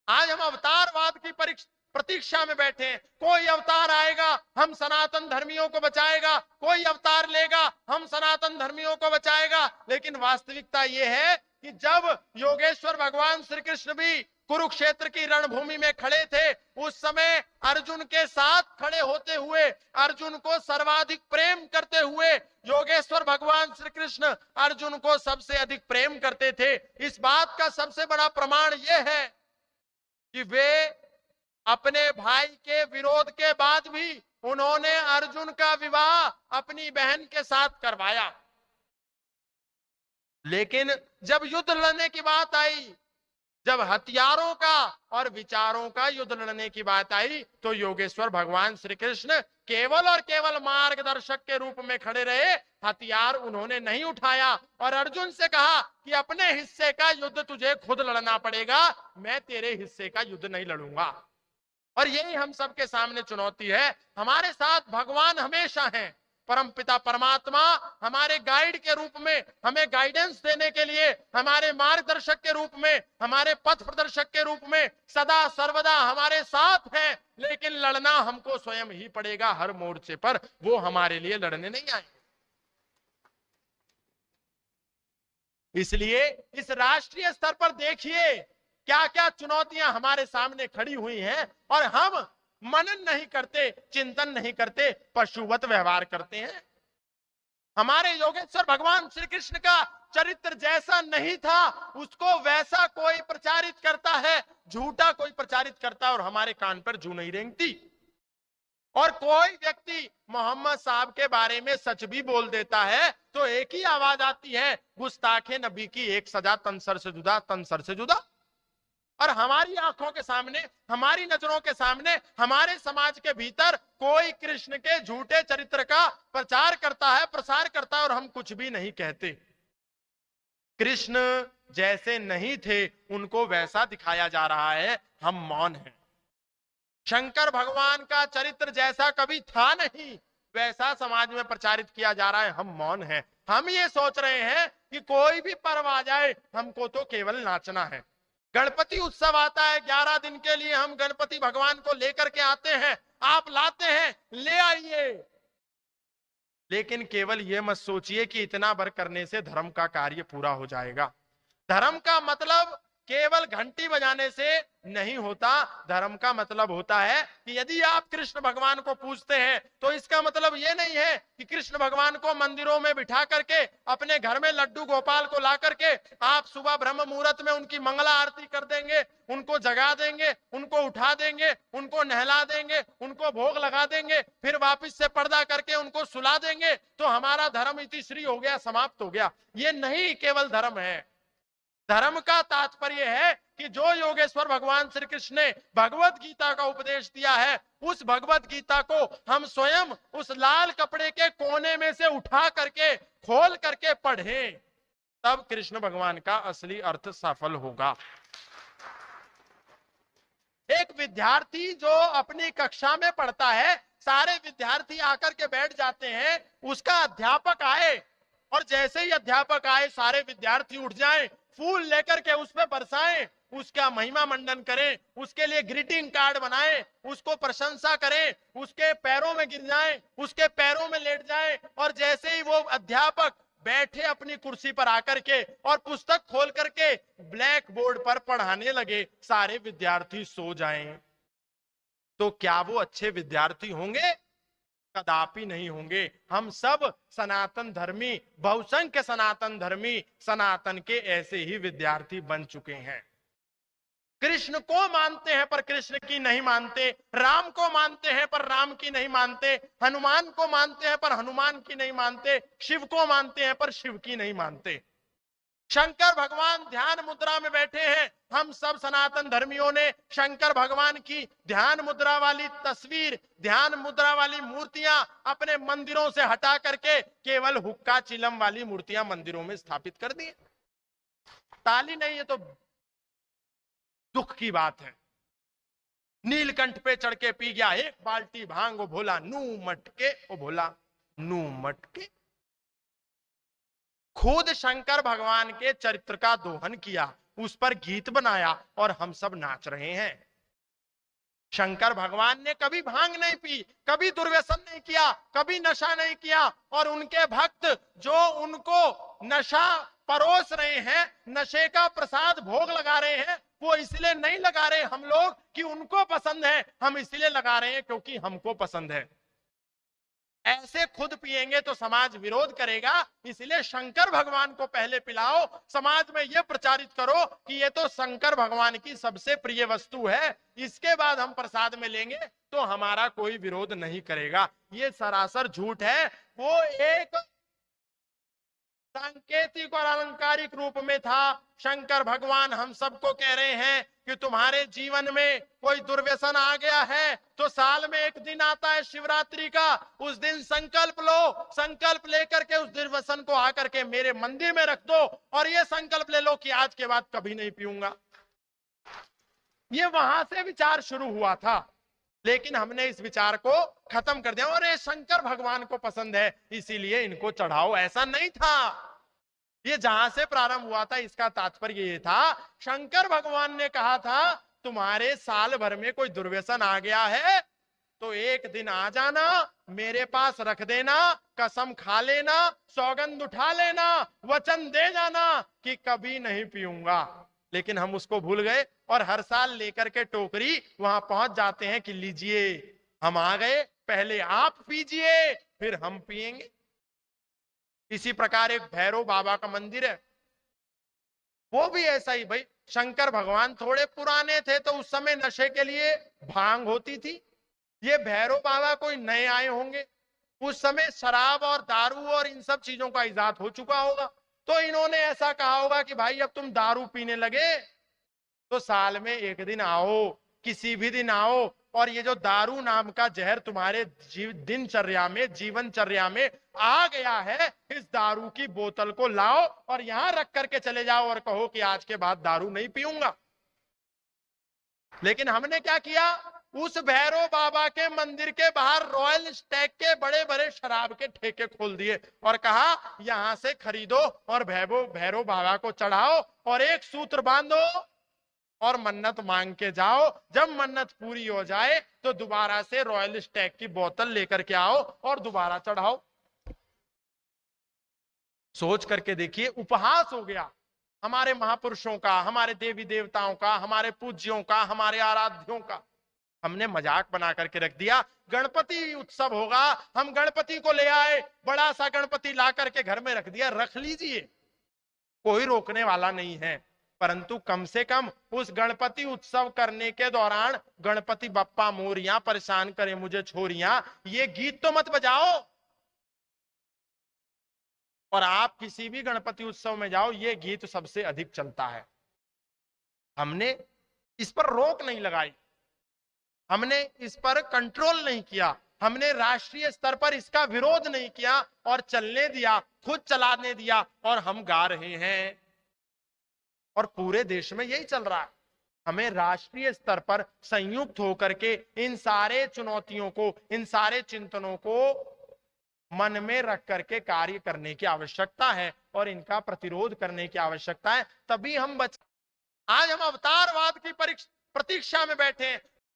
आज हम अवतारवाद की प्रतीक्षा में बैठे हैं। कोई अवतार आएगा, हम सनातन धर्मियों को बचाएगा, कोई अवतार लेगा, हम सनातन धर्मियों को बचाएगा। लेकिन वास्तविकता यह है कि जब योगेश्वर भगवान श्री कृष्ण भी कुरुक्षेत्र की रणभूमि में खड़े थे, उस समय अर्जुन के साथ खड़े होते हुए, अर्जुन को सर्वाधिक प्रेम करते हुए, योगेश्वर भगवान श्री कृष्ण अर्जुन को सबसे अधिक प्रेम करते थे। इस बात का सबसे बड़ा प्रमाण यह है कि वे अपने भाई के विरोध के बाद भी उन्होंने अर्जुन का विवाह अपनी बहन के साथ करवाया। लेकिन जब युद्ध लड़ने की बात आई, जब हथियारों का और विचारों का युद्ध लड़ने की बात आई, तो योगेश्वर भगवान श्री कृष्ण केवल और केवल मार्गदर्शक के रूप में खड़े रहे। हथियार उन्होंने नहीं उठाया और अर्जुन से कहा कि अपने हिस्से का युद्ध तुझे खुद लड़ना पड़ेगा, मैं तेरे हिस्से का युद्ध नहीं लड़ूंगा। और यही हम सबके सामने चुनौती है। हमारे साथ भगवान हमेशा हैं। परमपिता परमात्मा हमारे गाइड के रूप में, हमें गाइडेंस देने के लिए, हमारे मार्गदर्शक के रूप में, हमारे पथ प्रदर्शक के रूप में सदा सर्वदा हमारे साथ है। लेकिन लड़ना हमको स्वयं ही पड़ेगा हर मोर्चे पर, वो हमारे लिए लड़ने नहीं आएंगे। इसलिए इस राष्ट्रीय स्तर पर देखिए क्या क्या चुनौतियां हमारे सामने खड़ी हुई हैं और हम मनन नहीं करते, चिंतन नहीं करते, पशुवत व्यवहार करते हैं। हमारे योगेश्वर भगवान श्री कृष्ण का चरित्र जैसा नहीं था, उसको वैसा कोई प्रचारित करता है, झूठा कोई प्रचारित करता है और हमारे कान पर जू नहीं रेंगती। और कोई व्यक्ति मोहम्मद साहब के बारे में सच भी बोल देता है तो एक ही आवाज आती है, गुस्ताखे नबी की एक सजा, तनसर से जुदा, तनसर से जुदा। और हमारी आंखों के सामने, हमारी नजरों के सामने, हमारे समाज के भीतर कोई कृष्ण के झूठे चरित्र का प्रचार करता है, प्रसार करता है और हम कुछ भी नहीं कहते। कृष्ण जैसे नहीं थे उनको वैसा दिखाया जा रहा है, हम मौन हैं। शंकर भगवान का चरित्र जैसा कभी था नहीं, वैसा समाज में प्रचारित किया जा रहा है, हम मौन हैं। हम ये सोच रहे हैं कि कोई भी पर्व आ जाए हमको तो केवल नाचना है। गणपति उत्सव आता है, 11 दिन के लिए हम गणपति भगवान को लेकर के आते हैं, आप लाते हैं, ले आइए। लेकिन केवल यह मत सोचिए कि इतना भर करने से धर्म का कार्य पूरा हो जाएगा। धर्म का मतलब केवल घंटी बजाने से नहीं होता। धर्म का मतलब होता है कि यदि आप कृष्ण भगवान को पूजते हैं तो इसका मतलब यह नहीं है कि कृष्ण भगवान को मंदिरों में बिठा करके, अपने घर में लड्डू गोपाल को ला करके आप सुबह ब्रह्म मुहूर्त में उनकी मंगला आरती कर देंगे, उनको जगा देंगे, उनको उठा देंगे, उनको नहला देंगे, उनको भोग लगा देंगे, फिर वापस से पर्दा करके उनको सुला देंगे तो हमारा धर्म इतिश्री हो गया, समाप्त हो गया। ये नहीं केवल धर्म है। धर्म का तात्पर्य है कि जो योगेश्वर भगवान श्री कृष्ण ने भगवत गीता का उपदेश दिया है, उस भगवत गीता को हम स्वयं उस लाल कपड़े के कोने में से उठा करके, खोल करके पढ़ें, तब कृष्ण भगवान का असली अर्थ सफल होगा। एक विद्यार्थी जो अपनी कक्षा में पढ़ता है, सारे विद्यार्थी आकर के बैठ जाते हैं, उसका अध्यापक आए और जैसे ही अध्यापक आए सारे विद्यार्थी उठ जाएं, फूल लेकर के उस पर बरसाएं, उसका महिमा मंडन करें, उसके लिए ग्रीटिंग कार्ड बनाएं, उसको प्रशंसा करें, उसके पैरों में गिर जाएं, उसके पैरों में लेट जाएं और जैसे ही वो अध्यापक बैठे अपनी कुर्सी पर आकर के और पुस्तक खोल करके ब्लैक बोर्ड पर पढ़ाने लगे, सारे विद्यार्थी सो जाएं, तो क्या वो अच्छे विद्यार्थी होंगे? कदापि नहीं होंगे। हम सब सनातन धर्मी, बहुसंख्य सनातन धर्मी, सनातन के ऐसे ही विद्यार्थी बन चुके हैं। कृष्ण को मानते हैं पर कृष्ण की नहीं मानते, राम को मानते हैं पर राम की नहीं मानते, हनुमान को मानते हैं पर हनुमान की नहीं मानते, शिव को मानते हैं पर शिव की नहीं मानते। शंकर भगवान ध्यान मुद्रा में बैठे हैं, हम सब सनातन धर्मियों ने शंकर भगवान की ध्यान मुद्रा वाली तस्वीर, ध्यान मुद्रा वाली मूर्तियां अपने मंदिरों से हटा करके केवल हुक्का चिलम वाली मूर्तियां मंदिरों में स्थापित कर दी। ताली नहीं है तो दुख की बात है। नीलकंठ पे चढ़ के पी गया एक बाल्टी भांग, वो भोला नू मटके, वो भोला नू मटके। खुद शंकर भगवान के चरित्र का दोहन किया, उस पर गीत बनाया और हम सब नाच रहे हैं। शंकर भगवान ने कभी भांग नहीं पी, कभी दुर्व्यसन नहीं किया, कभी नशा नहीं किया, और उनके भक्त जो उनको नशा परोस रहे हैं, नशे का प्रसाद भोग लगा रहे हैं, वो इसलिए नहीं लगा रहे हम लोग कि उनको पसंद है, हम इसलिए लगा रहे हैं क्योंकि हमको पसंद है। ऐसे खुद पिएंगे तो समाज विरोध करेगा, इसलिए शंकर भगवान को पहले पिलाओ, समाज में यह प्रचारित करो कि ये तो शंकर भगवान की सबसे प्रिय वस्तु है, इसके बाद हम प्रसाद में लेंगे तो हमारा कोई विरोध नहीं करेगा। ये सरासर झूठ है। वो एक सांकेतिक और अलंकारिक रूप में था। शंकर भगवान हम सबको कह रहे हैं कि तुम्हारे जीवन में कोई दुर्व्यसन आ गया है तो साल में एक दिन आता है शिवरात्रि का, उस दिन संकल्प लो, संकल्प लेकर के उस दुर्व्यसन को आकर के मेरे मंदिर में रख दो और ये संकल्प ले लो कि आज के बाद कभी नहीं पीऊंगा। ये वहां से विचार शुरू हुआ था, लेकिन हमने इस विचार को खत्म कर दिया और ये शंकर भगवान को पसंद है इसीलिए इनको चढ़ाओ, ऐसा नहीं था। ये जहां से प्रारंभ हुआ था इसका तात्पर्य ये था, शंकर भगवान ने कहा था तुम्हारे साल भर में कोई दुर्व्यसन आ गया है तो एक दिन आ जाना, मेरे पास रख देना, कसम खा लेना, सौगंध उठा लेना, वचन दे जाना कि कभी नहीं पीऊंगा। लेकिन हम उसको भूल गए और हर साल लेकर के टोकरी वहां पहुंच जाते हैं कि लीजिए हम आ गए, पहले आप पीजिए फिर हम पिएंगे। इसी प्रकार एक भैरव बाबा का मंदिर है, वो भी ऐसा ही। भाई शंकर भगवान थोड़े पुराने थे तो उस समय नशे के लिए भांग होती थी। ये भैरव बाबा कोई नए आए होंगे, उस समय शराब और दारू और इन सब चीजों का इजाद हो चुका होगा, तो इन्होंने ऐसा कहा होगा कि भाई अब तुम दारू पीने लगे तो साल में एक दिन आओ, किसी भी दिन आओ, और ये जो दारू नाम का जहर तुम्हारे दिनचर्या में, जीवनचर्या में आ गया है, इस दारू की बोतल को लाओ और यहां रख करके चले जाओ और कहो कि आज के बाद दारू नहीं पीऊंगा। लेकिन हमने क्या किया, उस भैरव बाबा के मंदिर के बाहर रॉयल स्टैग के बड़े बड़े शराब के ठेके खोल दिए और कहा यहां से खरीदो और भैरव बाबा को चढ़ाओ और एक सूत्र बांधो और मन्नत मांग के जाओ, जब मन्नत पूरी हो जाए तो दोबारा से रॉयल स्टैग की बोतल लेकर के आओ और दोबारा चढ़ाओ। सोच करके देखिए, उपहास हो गया हमारे महापुरुषों का, हमारे देवी देवताओं का, हमारे पूज्यों का, हमारे आराध्यों का। हमने मजाक बना करके रख दिया। गणपति उत्सव होगा, हम गणपति को ले आए, बड़ा सा गणपति ला करके घर में रख दिया, रख लीजिए, कोई रोकने वाला नहीं है। परंतु कम से कम उस गणपति उत्सव करने के दौरान गणपति बप्पा मोरियां, परेशान करे मुझे छोरियां, ये गीत तो मत बजाओ। और आप किसी भी गणपति उत्सव में जाओ, ये गीत सबसे अधिक चलता है। हमने इस पर रोक नहीं लगाई, हमने इस पर कंट्रोल नहीं किया, हमने राष्ट्रीय स्तर पर इसका विरोध नहीं किया और चलने दिया, खुद चलाने दिया और हम गा रहे हैं। और पूरे देश में यही चल रहा है। हमें राष्ट्रीय स्तर पर संयुक्त होकर के इन सारे चुनौतियों को, इन सारे चिंतनों को मन में रख करके कार्य करने की आवश्यकता है और इनका प्रतिरोध करने की आवश्यकता है, तभी हम आज हम अवतारवाद की प्रतीक्षा में बैठे हैं,